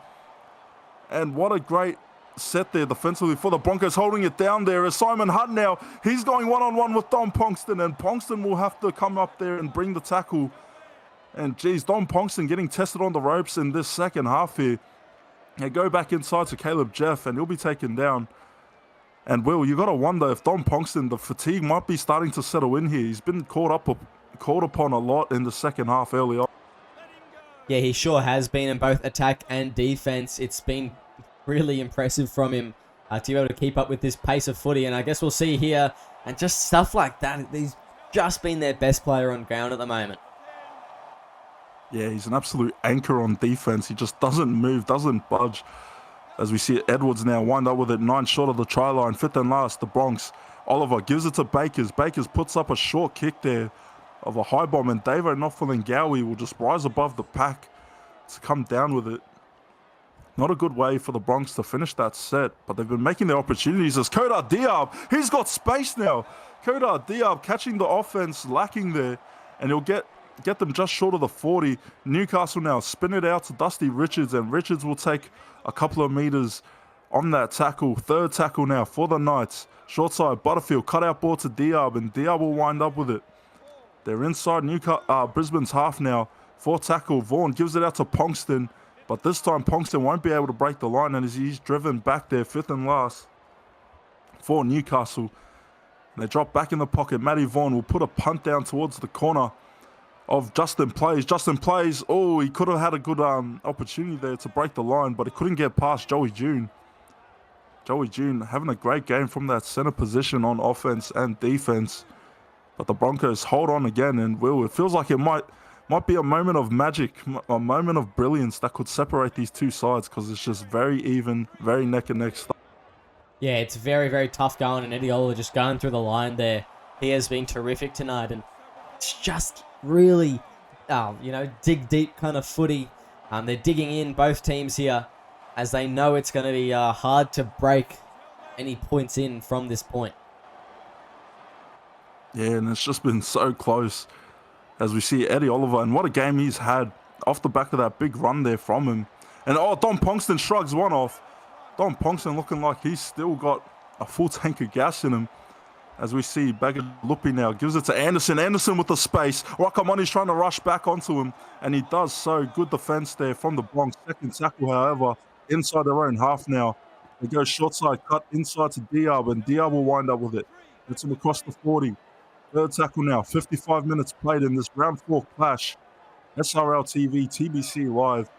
And what a great set there defensively for the Broncos, holding it down there as Simon Hunt now. He's going one-on-one with Don Ponson, and Ponson will have to come up there and bring the tackle. And geez, Don Ponson getting tested on the ropes in this second half here. They go back inside to Caleb Jeff, and he'll be taken down. And Will, you got to wonder if Don Ponson, the fatigue might be starting to settle in here. He's been caught upon a lot in the second half early on. Yeah, he sure has been in both attack and defense. It's been really impressive from him to be able to keep up with this pace of footy. And I guess we'll see here, and just stuff like that. He's just been their best player on ground at the moment. Yeah, he's an absolute anchor on defense. He just doesn't move, doesn't budge. As we see Edwards now wind up with it 9 short of the try line. 5th and last, the Bronx. Oliver gives it to Bakers. Bakers puts up a short kick there of a high bomb, and Davo Nofalingawi will just rise above the pack to come down with it. Not a good way for the Bronx to finish that set, but they've been making their opportunities as Kodar Diab, he's got space now. Kodar Diab catching the offense lacking there, and he'll get them just short of the 40. Newcastle now spin it out to Dusty Richards, and Richards will take a couple of meters on that tackle. 3rd tackle now for the Knights. Short side, Butterfield, cut out ball to Diab, and Diab will wind up with it. They're inside Brisbane's half now. 4th tackle, Vaughan gives it out to Ponkston, but this time Ponkston won't be able to break the line, and he's driven back there. 5th and last for Newcastle. And they drop back in the pocket. Matty Vaughan will put a punt down towards the corner of Justin Plays. Justin Plays, oh, he could have had a good opportunity there to break the line, but he couldn't get past Joey June. Joey June having a great game from that center position on offense and defense. But the Broncos hold on again, and it feels like it might be a moment of magic, a moment of brilliance that could separate these two sides, because it's just very even, very neck and neck stuff. Yeah, it's very, very tough going, and Eddie Oliver just going through the line there. He has been terrific tonight, and it's just really, dig deep kind of footy. They're digging in, both teams here, as they know it's going to be hard to break any points in from this point. Yeah, and it's just been so close as we see Eddie Oliver, and what a game he's had off the back of that big run there from him. And Don Ponkston shrugs one off. Don Ponkston looking like he's still got a full tank of gas in him. As we see Bagalupi now gives it to Anderson. Anderson with the space. Rakamani's trying to rush back onto him, and he does so. Good defense there from the Bronx. Second tackle, however, inside their own half now. They go short side, cut inside to Diab, and Diab will wind up with it. Gets him across the 40. Third tackle now. 55 minutes played in this round 4 clash. SRL TV, TBC Live.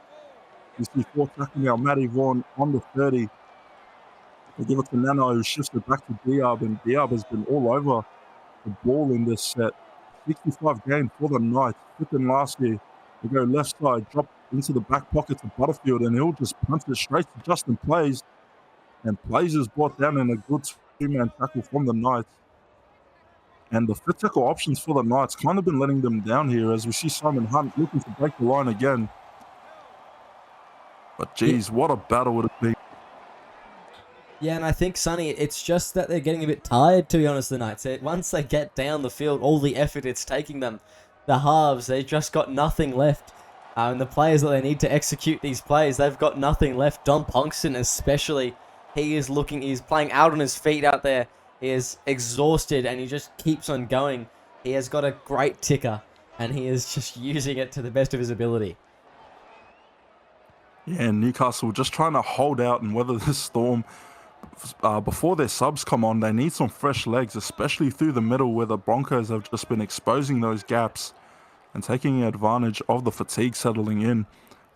You see fourth tackle now. Matty Vaughan on the 30. They give it to Nano, who shifts it back to Diab, and Diab has been all over the ball in this set. 65 games for the Knights. Fifth in last year. They go left side, drop into the back pocket to Butterfield, and he'll just punt it straight to Justin Plays. And Plays is brought down in a good two-man tackle from the Knights. And the fifth tackle options for the Knights kind of been letting them down here, as we see Simon Hunt looking to break the line again. But geez, what a battle would it be. Yeah, and I think, Sonny, it's just that they're getting a bit tired, to be honest, the Knights. Once they get down the field, all the effort it's taking them, the halves, they've just got nothing left. And the players that they need to execute these plays, they've got nothing left. Don Ponkston especially, he's playing out on his feet out there. He is exhausted, and he just keeps on going. He has got a great ticker, and he is just using it to the best of his ability. Yeah, and Newcastle just trying to hold out and weather this storm. Before their subs come on, they need some fresh legs, especially through the middle, where the Broncos have just been exposing those gaps and taking advantage of the fatigue settling in.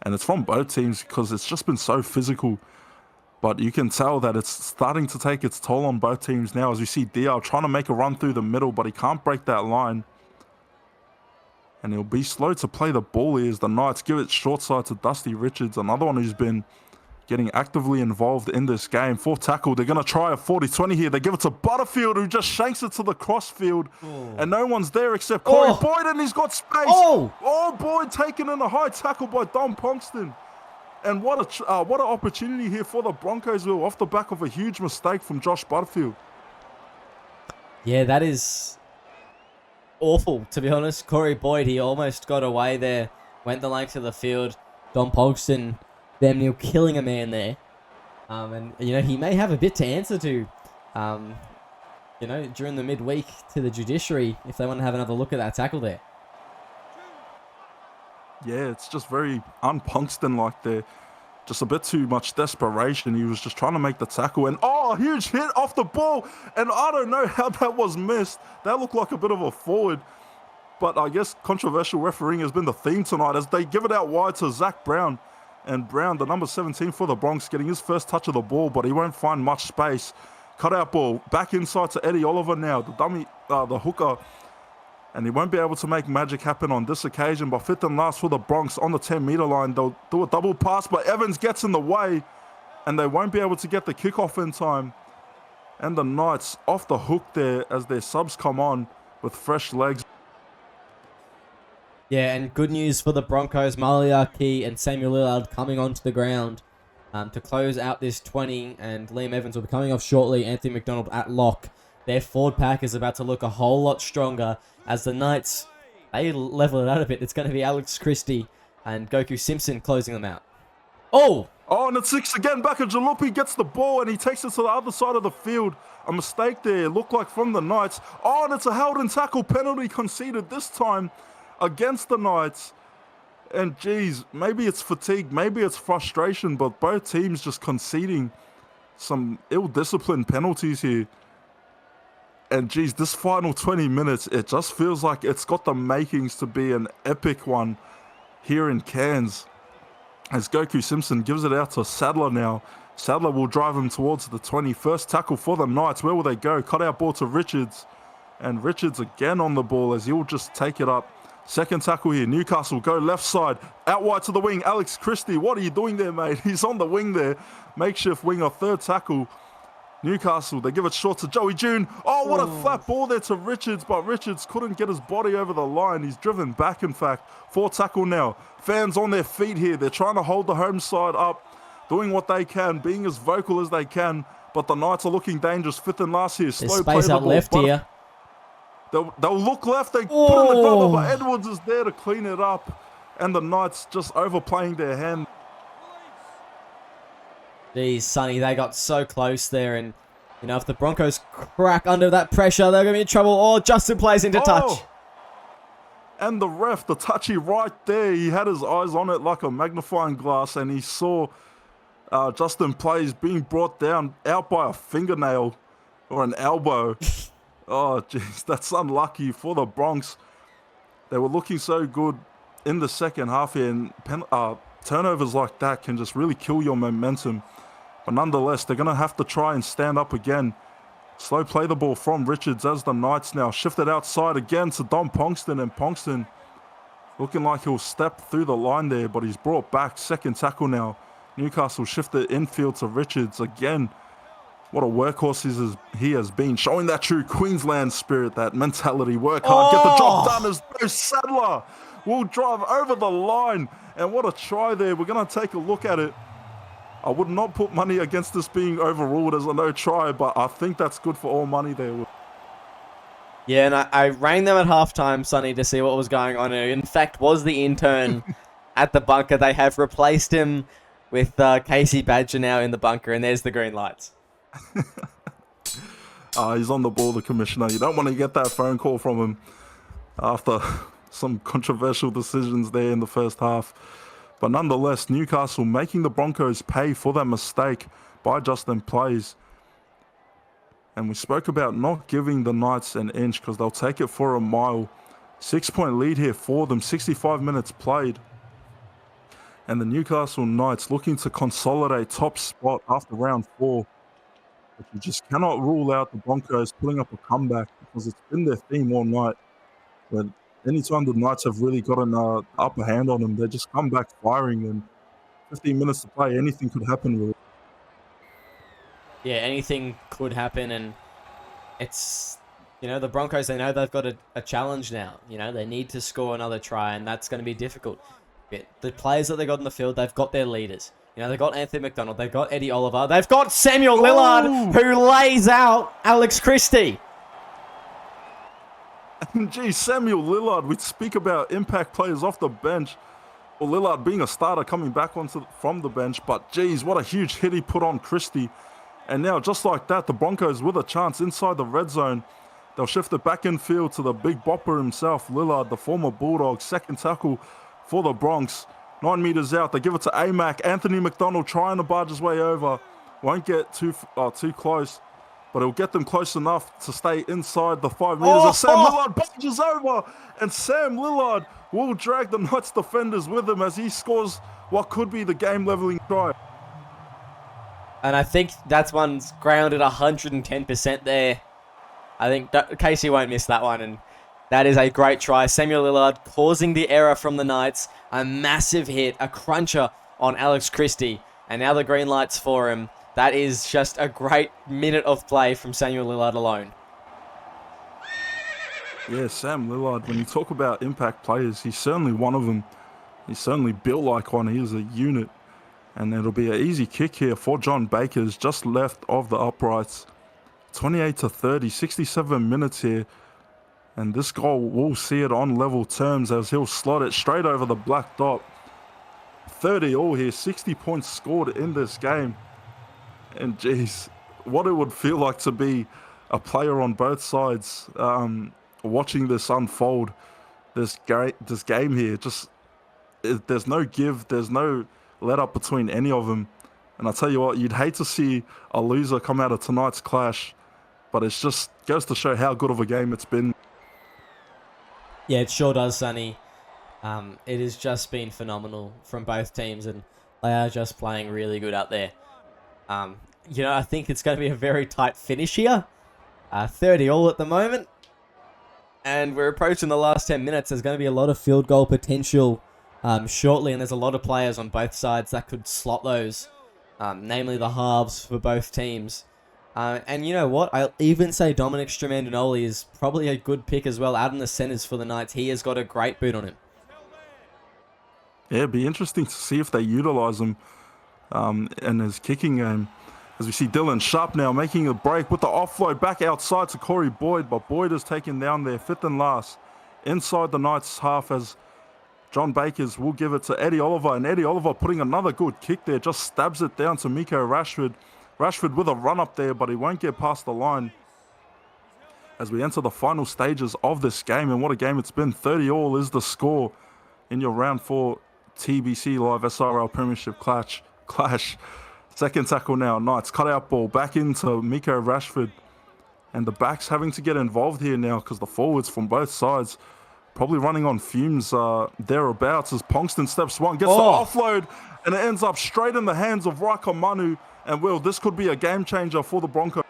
And it's from both teams, because it's just been so physical. But you can tell that it's starting to take its toll on both teams now, as we see Diab trying to make a run through the middle, but he can't break that line. And he'll be slow to play the ball here as the Knights give it short side to Dusty Richards, another one who's been getting actively involved in this game. Fourth tackle, they're going to try a 40-20 here. They give it to Butterfield, who just shanks it to the crossfield. And no one's there except Corey Boyd, and he's got space. Boyd taken in a high tackle by Don Ponkston. And what an opportunity here for the Broncos, Will, off the back of a huge mistake from Josh Butterfield. Yeah, that is awful, to be honest. Corey Boyd, he almost got away there. Went the length of the field. Don Ponkston, damn near killing a man there. And, he may have a bit to answer to, during the midweek to the judiciary, if they want to have another look at that tackle there. Yeah, it's just very un-Ponkston-like there. Just a bit too much desperation. He was just trying to make the tackle, and huge hit off the ball. And I don't know how that was missed. That looked like a bit of a forward. But I guess controversial refereeing has been the theme tonight, as they give it out wide to Zach Brown. And Brown, the number 17 for the Bronx, getting his first touch of the ball, but he won't find much space. Cutout ball, back inside to Eddie Oliver now, the dummy, the hooker. And he won't be able to make magic happen on this occasion. But fifth and last for the Bronx on the 10-meter line. They'll do a double pass, but Evans gets in the way, and they won't be able to get the kickoff in time. And the Knights off the hook there as their subs come on with fresh legs. Yeah, and good news for the Broncos. Maliaki and Samuel Lillard coming onto the ground to close out this 20, and Liam Evans will be coming off shortly. Anthony McDonald at lock. Their forward pack is about to look a whole lot stronger as the Knights, they level it out a bit. It's going to be Alex Christie and Goku Simpson closing them out. And it's 6 again. Back at Jalupi gets the ball, and he takes it to the other side of the field. A mistake there, looked like from the Knights. And it's a held and tackle penalty conceded this time against the Knights. And geez, maybe it's fatigue, maybe it's frustration, but both teams just conceding some ill-disciplined penalties here. And geez, this final 20 minutes, it just feels like it's got the makings to be an epic one here in Cairns. As Goku Simpson gives it out to Sadler now. Sadler will drive him towards the 21st tackle for the Knights. Where will they go? Cut out ball to Richards. And Richards again on the ball as he'll just take it up. Second tackle here. Newcastle go left side. Out wide to the wing. Alex Christie. What are you doing there, mate? He's on the wing there. Makeshift winger. Third tackle. Newcastle, they give it short to Joey June. Oh, what a flat ball there to Richards, but Richards couldn't get his body over the line. He's driven back, in fact. Fourth tackle now. Fans on their feet here. They're trying to hold the home side up, doing what they can, being as vocal as they can, but the Knights are looking dangerous. Fifth and last here. There's space out left here. They'll look left. They put in the cover, but Edwards is there to clean it up, and the Knights just overplaying their hand. Geez, Sonny, they got so close there, and you know, if the Broncos crack under that pressure, they're going to be in trouble. Oh, Justin plays into touch. And the ref, the touchy right there, he had his eyes on it like a magnifying glass, and he saw Justin plays being brought down out by a fingernail or an elbow. Oh, jeez, that's unlucky for the Bronx. They were looking so good in the second half here, and turnovers like that can just really kill your momentum. But nonetheless, they're going to have to try and stand up again. Slow play the ball from Richards as the Knights now shifted outside again to Dom Pongston. And Pongston looking like he'll step through the line there, but he's brought back. Second tackle now. Newcastle shifted infield to Richards again. What a workhorse he has been. Showing that true Queensland spirit, that mentality. Work hard, get the job done as Joe Sadler will drive over the line. And what a try there. We're going to take a look at it. I would not put money against this being overruled as a no try, but I think that's good for all money there. Yeah, and I rang them at halftime, Sonny, to see what was going on. In fact, was the intern at the bunker. They have replaced him with Casey Badger now in the bunker, and there's the green lights. He's on the ball, the commissioner. You don't want to get that phone call from him after some controversial decisions there in the first half. But nonetheless, Newcastle making the Broncos pay for that mistake by Justin Plays. And we spoke about not giving the Knights an inch because they'll take it for a mile. 6-point lead here for them, 65 minutes played. And the Newcastle Knights looking to consolidate top spot after round 4. But you just cannot rule out the Broncos putting up a comeback because it's been their theme all night. But anytime the Knights have really got an upper hand on them, they just come back firing, and 15 minutes to play, anything could happen with it. Yeah, anything could happen, and it's, you know, the Broncos, they know they've got a challenge now. You know, they need to score another try, and that's going to be difficult. But the players that they got in the field, they've got their leaders. You know, they've got Anthony McDonald, they've got Eddie Oliver, they've got Samuel Lillard, who lays out Alex Christie. Geez, Samuel Lillard, we speak about impact players off the bench. Well, Lillard being a starter coming back from the bench, but geez, what a huge hit he put on Christie. And now, just like that, the Broncos with a chance inside the red zone. They'll shift it back infield to the big bopper himself, Lillard, the former Bulldog. Second tackle for the Bronx. 9 meters out, they give it to Amac. Anthony McDonald trying to barge his way over. Won't get too close, but it'll get them close enough to stay inside the 5 meters. And Sam Lillard barges over, and Sam Lillard will drag the Knights defenders with him as he scores what could be the game-leveling try. And I think that's one's grounded 110% there. I think Casey won't miss that one, and that is a great try. Samuel Lillard causing the error from the Knights. A massive hit, a cruncher on Alex Christie, and now the green lights for him. That is just a great minute of play from Samuel Lillard alone. Yeah, Sam Lillard, when you talk about impact players, he's certainly one of them. He's certainly built like one. He is a unit. And it'll be an easy kick here for John Bakers, just left of the uprights. 28-30, 67 minutes here. And this goal, we'll see it on level terms as he'll slot it straight over the black dot. 30 all here, 60 points scored in this game. And geez, what it would feel like to be a player on both sides watching this unfold, this game here. There's no give, there's no let up between any of them. And I tell you what, you'd hate to see a loser come out of tonight's clash but it's just goes to show how good of a game it's been. Yeah, it sure does, Sonny. It has just been phenomenal from both teams, and they are just playing really good out there. I think it's going to be a very tight finish here. 30 all at the moment. And we're approaching the last 10 minutes. There's going to be a lot of field goal potential shortly, and there's a lot of players on both sides that could slot those, namely the halves for both teams. And you know what? I'll even say Dominic Stromandinoli is probably a good pick as well out in the centres for the Knights. He has got a great boot on him. Yeah, it'd be interesting to see if they utilise him in his kicking game. As we see Dylan Sharp now making a break with the offload back outside to Corey Boyd, but Boyd is taken down there, fifth and last, inside the Knights half as John Bakers will give it to Eddie Oliver, and Eddie Oliver putting another good kick there, just stabs it down to Miko Rashford. Rashford with a run up there, but he won't get past the line. As we enter the final stages of this game, and what a game it's been. 30 all is the score in your round 4 TBC Live SRL Premiership clash. Second tackle now, Knights cut out ball back into Miko Rashford, and the backs having to get involved here now because the forwards from both sides probably running on fumes thereabouts as Ponkston steps one, gets the offload, and it ends up straight in the hands of Raika Manu. And Will, this could be a game changer for the Broncos.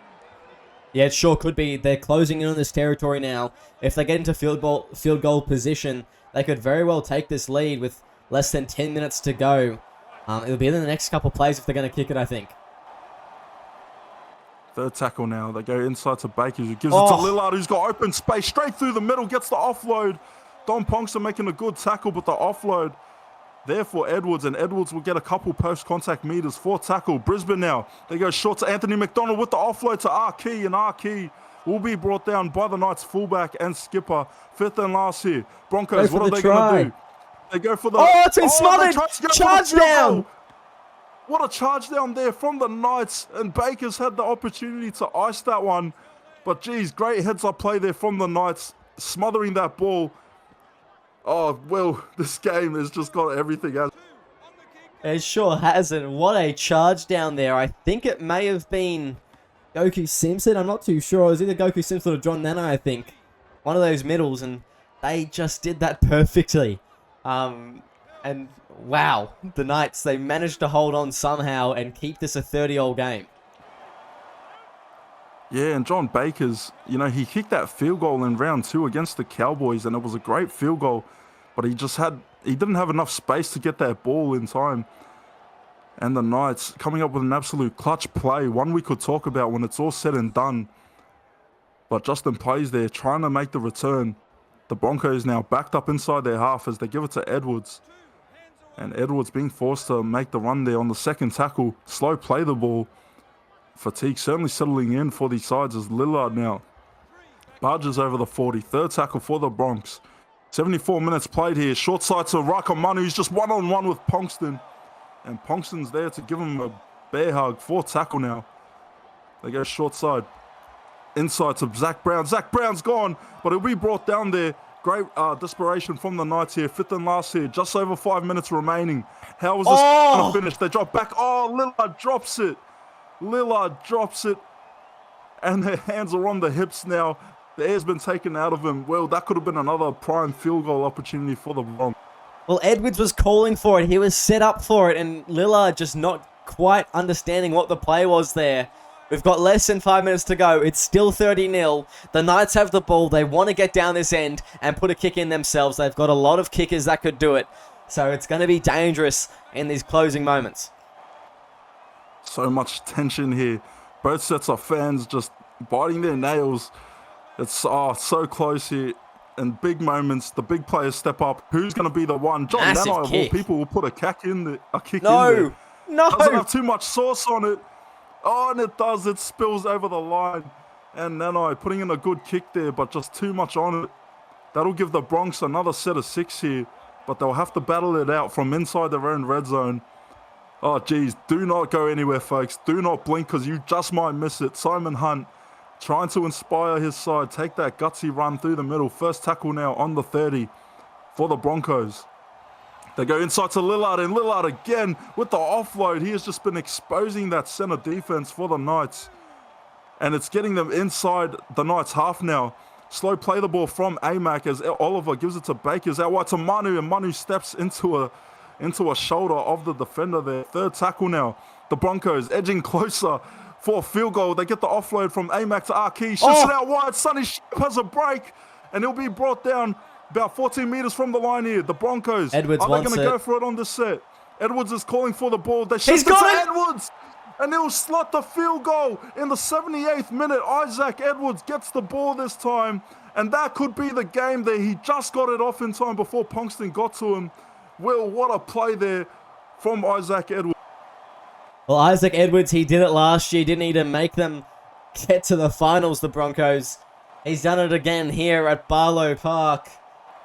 Yeah, it sure could be. They're closing in on this territory now. If they get into field goal position, they could very well take this lead with less than 10 minutes to go. It'll be in the next couple plays if they're going to kick it, I think. Third tackle now. They go inside to Bakers, who gives it to Lillard, who's got open space straight through the middle, gets the offload. Don Ponkston making a good tackle, but the offload there for Edwards, and Edwards will get a couple post-contact meters. Fourth tackle, Brisbane now. They go short to Anthony McDonald with the offload to Arkey, and Arkey will be brought down by the Knights fullback and skipper. Fifth and last here. Broncos, what are they going to do? They go for the... Oh, it's been smothered! Charge down! What a charge down there from the Knights, and Bakers had the opportunity to ice that one. But geez, great heads-up play there from the Knights, smothering that ball. Oh, well, this game has just got everything else. It sure hasn't. What a charge down there. I think it may have been Goku Simpson. I'm not too sure. It was either Goku Simpson or John Nana, I think. One of those middles, and they just did that perfectly. And wow, the Knights, they managed to hold on somehow and keep this a 30-all game. Yeah, and John Bakers, he kicked that field goal in round 2 against the Cowboys, and it was a great field goal, but he didn't have enough space to get that ball in time. And the Knights coming up with an absolute clutch play, one we could talk about when it's all said and done. But Justin plays there, trying to make the return. The Broncos now backed up inside their half as they give it to Edwards. And Edwards being forced to make the run there on the second tackle. Slow play the ball. Fatigue certainly settling in for these sides as Lillard now barges over the 40. Third tackle for the Bronx. 74 minutes played here. Short side to Raika Manu, who's just one-on-one with Ponkston. And Ponkston's there to give him a bear hug. Fourth tackle now. They go short side. Inside to Zach Brown. Zach Brown's gone, but he'll be brought down there. Great desperation from the Knights here. Fifth and last here. Just over 5 minutes remaining. How is this going to finish? They drop back. Lillard drops it. Lillard drops it. And their hands are on the hips now. The air's been taken out of him. Well, that could have been another prime field goal opportunity for the Broncos. Well, Edwards was calling for it. He was set up for it. And Lillard just not quite understanding what the play was there. We've got less than 5 minutes to go. It's still 30-0. The Knights have the ball. They want to get down this end and put a kick in themselves. They've got a lot of kickers that could do it. So it's going to be dangerous in these closing moments. So much tension here. Both sets of fans just biting their nails. It's so close here. And big moments, the big players step up. Who's going to be the one? John Nana, of all people, will put a kick in there. No! Doesn't have too much sauce on it. Oh, and it does. It spills over the line. And Nanai putting in a good kick there, but just too much on it. That'll give the Bronx another set of 6 here, but they'll have to battle it out from inside their own red zone. Oh, geez. Do not go anywhere, folks. Do not blink because you just might miss it. Simon Hunt trying to inspire his side. Take that gutsy run through the middle. First tackle now on the 30 for the Broncos. They go inside to Lillard, and Lillard again with the offload. He has just been exposing that center defense for the Knights. and it's getting them inside the Knights half now. Slow play the ball from Amac as Oliver gives it to Bakers out wide to Manu, and Manu steps into a shoulder of the defender there. Third tackle now. The Broncos edging closer for a field goal. They get the offload from Amac to Arki. Shifts it out wide. Sonny Sharp has a break, and he'll be brought down about 14 meters from the line here. The Broncos, Edwards are they going to go for it on this set? Edwards is calling for the ball. They shift it to Edwards, and he'll slot the field goal in the 78th minute. Isaac Edwards gets the ball this time, and that could be the game there. He just got it off in time before Punxton got to him. Will, what a play there from Isaac Edwards. Well, Isaac Edwards, he did it last year. Didn't need to make them get to the finals, the Broncos. He's done it again here at Barlow Park.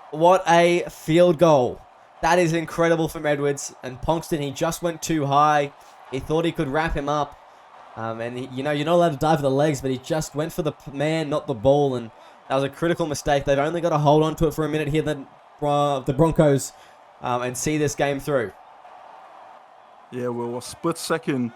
What a field goal. That is incredible from Edwards. And Punxton, he just went too high. He thought he could wrap him up. You're not allowed to dive for the legs, but he just went for the man, not the ball. And that was a critical mistake. They've only got to hold on to it for a minute here, the Broncos, and see this game through. Yeah, well, a split second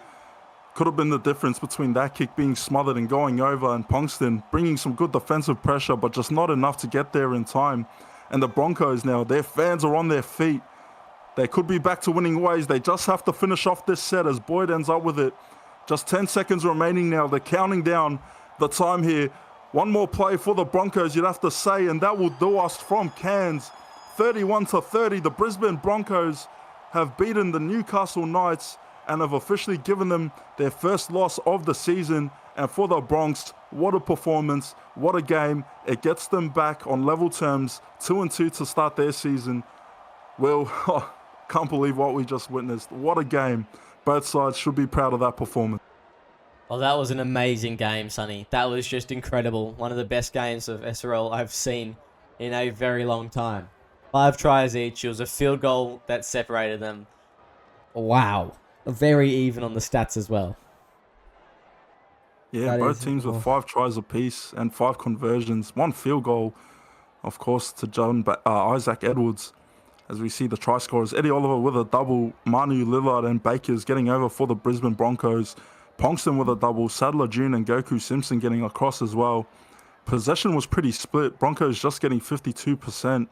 could have been the difference between that kick being smothered and going over, and Punxton bringing some good defensive pressure, but just not enough to get there in time. And the Broncos now, their fans are on their feet. They could be back to winning ways. They just have to finish off this set as Boyd ends up with it. Just 10 seconds remaining now. They're counting down the time here. One more play for the Broncos, you'd have to say, and that will do us from Cairns. 31-30, the Brisbane Broncos have beaten the Newcastle Knights and have officially given them their first loss of the season. And for the Bronx, what a performance, what a game. It gets them back on level terms, 2-2 to start their season. Well, can't believe what we just witnessed. What a game. Both sides should be proud of that performance. Well, that was an amazing game, Sonny. That was just incredible. One of the best games of SRL I've seen in a very long time. 5 tries each. It was a field goal that separated them. Wow. Very even on the stats as well. Yeah, both teams with 5 tries apiece and 5 conversions. 1 field goal, of course, to Isaac Edwards. As we see the try scorers, Eddie Oliver with a double, Manu Lillard and Bakers getting over for the Brisbane Broncos. Ponkston with a double, Sadler June and Goku Simpson getting across as well. Possession was pretty split. Broncos just getting 52%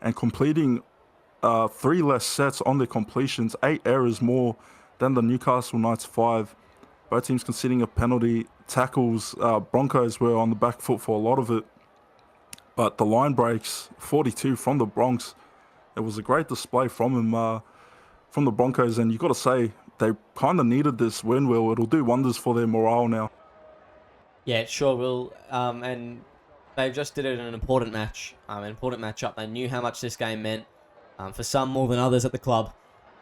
and completing 3 less sets on their completions, 8 errors more than the Newcastle Knights 5. Both teams conceding a penalty. Tackles, Broncos were on the back foot for a lot of it. But the line breaks, 42 from the Bronx. It was a great display from him, from the Broncos, and you got to say they kind of needed this win. Will it'll do wonders for their morale now. Yeah, it sure will. And they just did it in an important match, an important matchup. They knew how much this game meant, for some more than others at the club,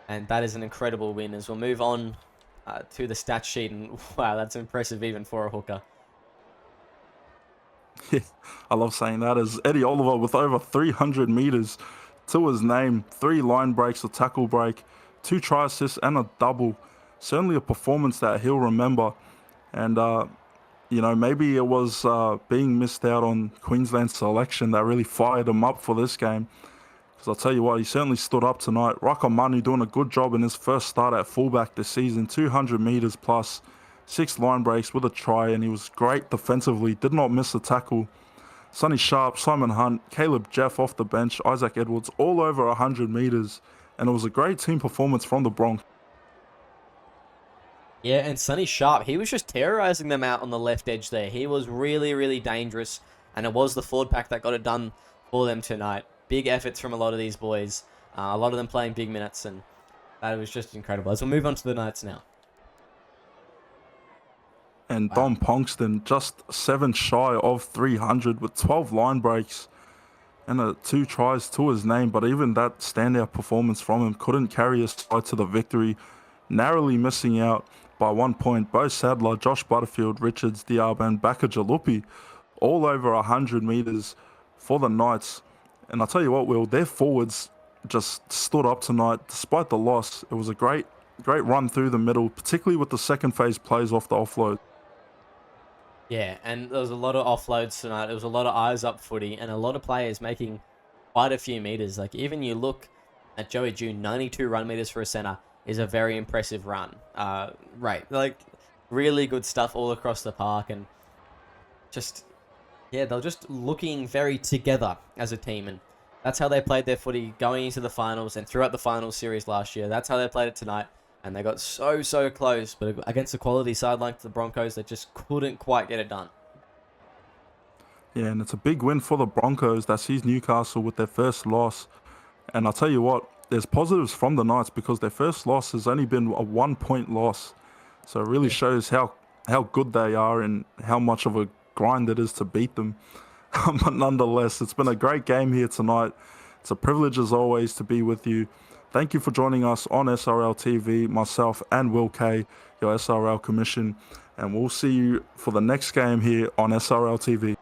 and that is an incredible win. As we'll move on to the stat sheet, and wow, that's impressive even for a hooker. Yeah, I love saying that. As Eddie Oliver with over 300 meters to his name, 3 line breaks, a tackle break, 2 try assists and a double. Certainly a performance that he'll remember. And, maybe it was being missed out on Queensland's selection that really fired him up for this game. Because I'll tell you what, he certainly stood up tonight. Raka Manu doing a good job in his first start at fullback this season. 200 meters plus, 6 line breaks with a try, and he was great defensively. Did not miss a tackle. Sonny Sharp, Simon Hunt, Caleb Jeff off the bench, Isaac Edwards, all over 100 meters. And it was a great team performance from the Bronx. Yeah, and Sonny Sharp, he was just terrorizing them out on the left edge there. He was really, really dangerous. And it was the forward pack that got it done for them tonight. Big efforts from a lot of these boys. A lot of them playing big minutes. And that was just incredible. As we'll move on to the Knights now. And Dom Ponkston just 7 shy of 300 with 12 line breaks and 2 tries to his name. But even that standout performance from him couldn't carry his side to the victory. Narrowly missing out by 1 point. Bo Sadler, Josh Butterfield, Richards, Diab and Baka Jalupi all over 100 meters for the Knights. And I'll tell you what, Will, their forwards just stood up tonight despite the loss. It was a great run through the middle, particularly with the second phase plays off the offload. Yeah, and there was a lot of offloads tonight. There was a lot of eyes up footy and a lot of players making quite a few meters. Like, even you look at Joey June, 92 run meters for a center is a very impressive run. Right, like, really good stuff all across the park. And just, yeah, they're just looking very together as a team. And that's how they played their footy going into the finals and throughout the finals series last year. That's how they played it tonight. And they got so, so close. But against a quality side like the Broncos, they just couldn't quite get it done. Yeah, and it's a big win for the Broncos that sees Newcastle with their first loss. And I'll tell you what, there's positives from the Knights because their first loss has only been a 1-point loss. So it really shows how good they are and how much of a grind it is to beat them. But nonetheless, it's been a great game here tonight. It's a privilege as always to be with you. Thank you for joining us on SRL TV, myself and Will K, your SRL commission. And we'll see you for the next game here on SRL TV.